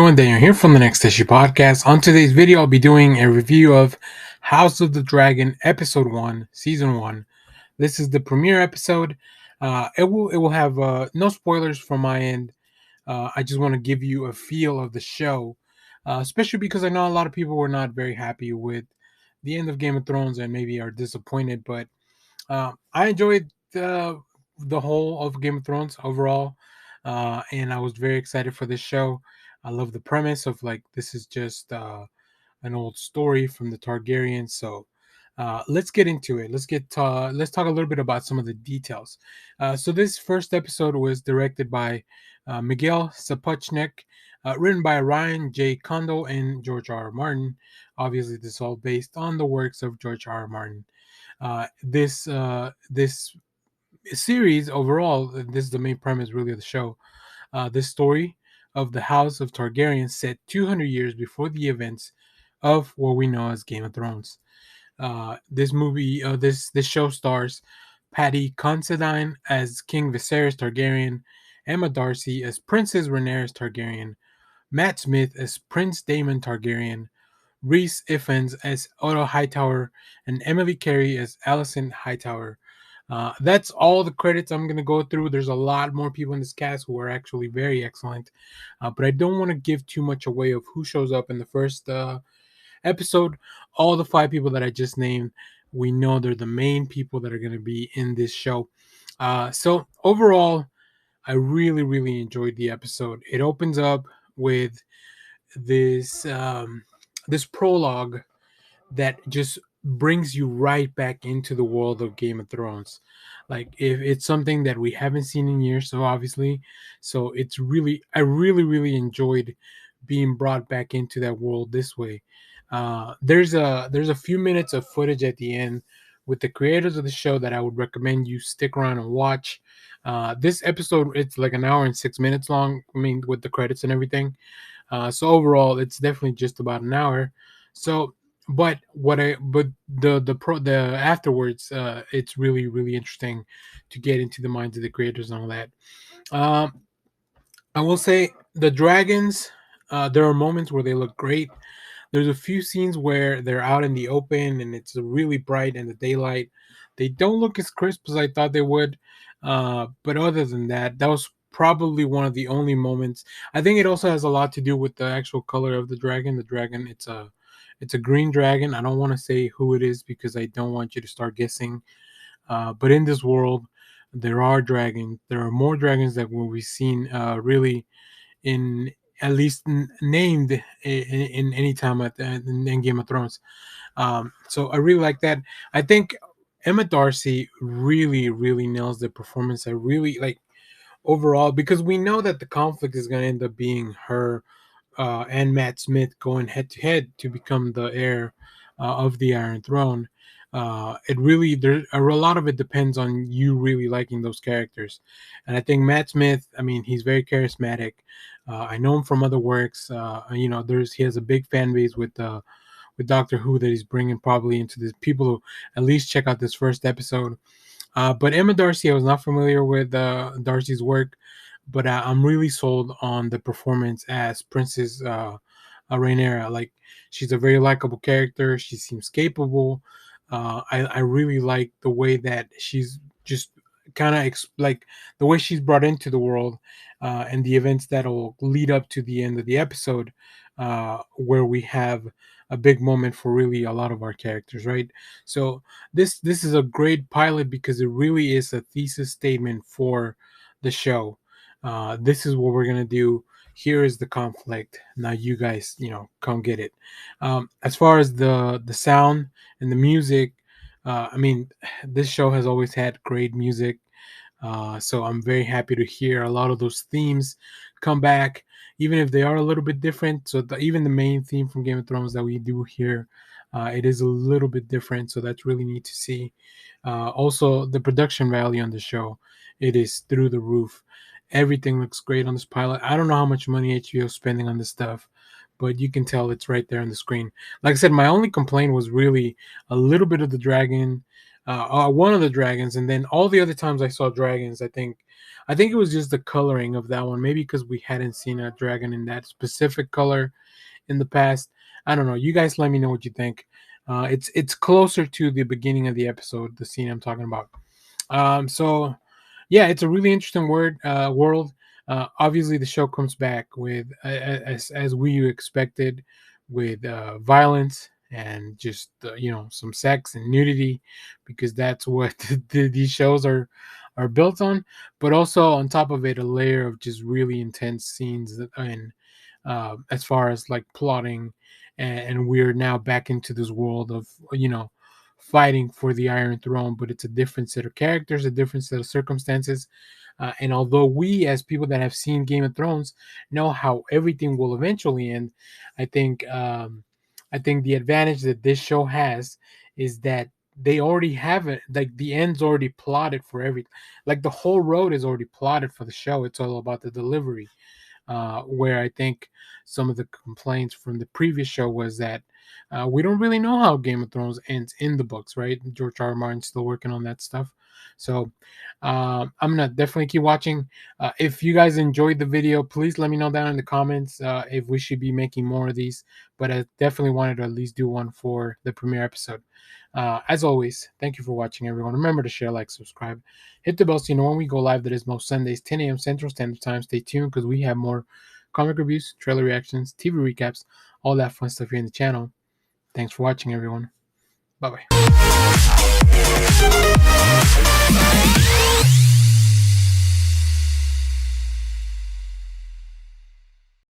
everyone, Daniel here from the Next Issue Podcast. On today's video, I'll be doing a review of House of the Dragon Episode 1, Season 1. This is the premiere episode. It will have no spoilers from my end. I just want to give you a feel of the show, especially because I know a lot of people were not very happy with the end of Game of Thrones and maybe are disappointed. But I enjoyed the whole of Game of Thrones overall, and I was very excited for this show. I love the premise of like this is just an old story from the Targaryens. So let's get into it. Let's talk a little bit about some of the details. So this first episode was directed by Miguel Sapochnik, written by Ryan J. Kondo and George R. R. Martin. Obviously, this is all based on the works of George R. R. Martin. This series overall, this is the main premise really of the show. This story of the House of Targaryen set 200 years before the events of what we know as Game of Thrones. This show stars Paddy Considine as King Viserys Targaryen, Emma Darcy as Princess Rhaenyra Targaryen, Matt Smith as Prince Daemon Targaryen, Rhys Ifans as Otto Hightower, and Emily Carey as Alicent Hightower. That's all the credits I'm going to go through. There's a lot more people in this cast who are actually very excellent, but I don't want to give too much away of who shows up in the first episode. All the 5 people that I just named, we know they're the main people that are going to be in this show. So overall, I really, really enjoyed the episode. It opens up with this prologue that just brings you right back into the world of Game of Thrones. Like if it's something that we haven't seen in years, so obviously, so it's really I really really enjoyed being brought back into that world this way. There's a few minutes of footage at the end with the creators of the show that I would recommend you stick around and watch. This episode it's like an hour and 6 minutes long. I mean, with the credits and everything. So overall, it's definitely just about an hour. So, but the afterwards, it's really really interesting to get into the minds of the creators and all that. Um, I will say the dragons. There are moments where they look great. There's a few scenes where they're out in the open and it's really bright in the daylight. They don't look as crisp as I thought they would. But other than that, that was probably one of the only moments. I think it also has a lot to do with the actual color of the dragon. The dragon, it's a green dragon. I don't want to say who it is because I don't want you to start guessing. But in this world, there are dragons. There are more dragons that we've seen really in at least named in any time in Game of Thrones. So I really like that. I think Emma Darcy really, really nails the performance. I really like overall because we know that the conflict is going to end up being her and Matt Smith going head to head to become the heir of the Iron Throne. It really there a lot of it depends on you really liking those characters, and I think Matt Smith. I mean, he's very charismatic. I know him from other works. He has a big fan base with Doctor Who that he's bringing probably into this. People who at least check out this first episode. But Emma Darcy, I was not familiar with Darcy's work, but I'm really sold on the performance as Princess Rhaenyra. Like she's a very likable character. She seems capable. I really like the way that she's just kind of like the way she's brought into the world and the events that'll lead up to the end of the episode, where we have a big moment for really a lot of our characters, right? So this is a great pilot because it really is a thesis statement for the show. This is what we're gonna do. Here is the conflict. Now you guys, come get it. As far as the sound and the music, I mean, this show has always had great music. So I'm very happy to hear a lot of those themes come back, even if they are a little bit different. So even the main theme from Game of Thrones that we do here, it is a little bit different. So that's really neat to see. Also, the production value on the show, it is through the roof. Everything looks great on this pilot. I don't know how much money HBO is spending on this stuff, but you can tell it's right there on the screen. Like I said, my only complaint was really a little bit of the dragon. one of the dragons, and then all the other times I saw dragons, I think it was just the coloring of that one. Maybe because we hadn't seen a dragon in that specific color in the past. I don't know. You guys, let me know what you think. It's closer to the beginning of the episode, the scene I'm talking about. So yeah, it's a really interesting world. Obviously, the show comes back with as we expected, with violence and just some sex and nudity, because that's what these shows are built on. But also on top of it, a layer of just really intense scenes and as far as like plotting, and we're now back into this world of fighting for the Iron Throne, but it's a different set of characters, a different set of circumstances. And although we, as people that have seen Game of Thrones, know how everything will eventually end, I think I think the advantage that this show has is that they already have it. Like the end's already plotted for everything. Like the whole road is already plotted for the show. It's all about the delivery. Where I think some of the complaints from the previous show was that we don't really know how Game of Thrones ends in the books, right? George R. R. Martin's still working on that stuff. So I'm gonna definitely keep watching. If you guys enjoyed the video, please let me know down in the comments if we should be making more of these. But I definitely wanted to at least do one for the premiere episode. As always, thank you for watching, everyone. Remember to share, like, subscribe, hit the bell so you know when we go live. That is most Sundays, 10 a.m. Central Standard Time. Stay tuned because we have more comic reviews, trailer reactions, TV recaps, all that fun stuff here in the channel. Thanks for watching, everyone. Bye bye.